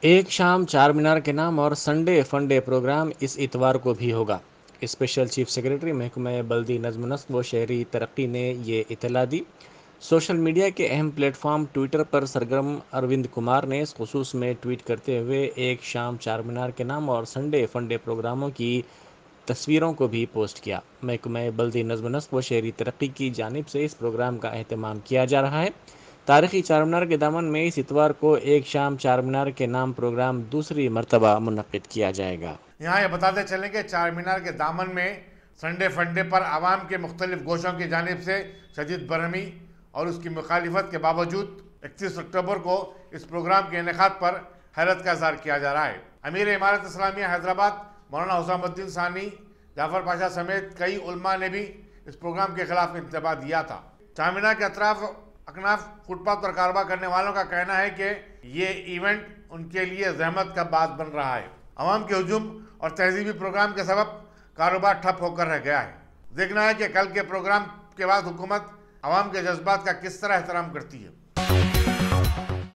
ایک شام چار مینار کے نام اور سنڈے فنڈے پروگرام اس اتوار کو بھی ہوگا۔ اسپیشل چیف سیکریٹری محکمہ بلدی نظم و نسق و شہری ترقی نے یہ اطلاع دی۔ سوشل میڈیا کے اہم پلیٹ فارم ٹویٹر پر سرگرم اروند کمار نے اس خصوص میں ٹویٹ کرتے ہوئے ایک شام چار مینار کے نام اور سنڈے فنڈے پروگراموں کی تصویروں کو بھی پوسٹ کیا۔ محکمہ بلدی نظم و نسق و شہری ترقی کی جانب سے اس پروگرام کا اہتمام کیا جا رہا ہے۔ تاریخی چار مینار کے دامن میں اس اتوار کو ایک شام چار مینار کے نام پروگرام دوسری مرتبہ منعقد کیا جائے گا۔ یہاں یہ بتاتے چلیں کہ چار مینار کے دامن میں سنڈے فنڈے پر عوام کے مختلف گوشوں کی جانب سے شدید برہمی اور اس کی مخالفت کے باوجود 31 اکتوبر کو اس پروگرام کے انعقاد پر حیرت کا اظہار کیا جا رہا ہے۔ امیر امارت اسلامیہ حیدرآباد مولانا حسام الدین ثانی جعفر پاشا سمیت کئی علماء نے بھی اس پروگرام کے خلاف انتباہ دیا تھا۔ چار مینار کے اطراف اکناف فٹ پاتھ پر کاروبار کرنے والوں کا کہنا ہے کہ یہ ایونٹ ان کے لیے زحمت کا باعث بن رہا ہے۔ عوام کے ہجوم اور تہذیبی پروگرام کے سبب کاروبار ٹھپ ہو کر رہ گیا ہے۔ دیکھنا ہے کہ کل کے پروگرام کے بعد حکومت عوام کے جذبات کا کس طرح احترام کرتی ہے۔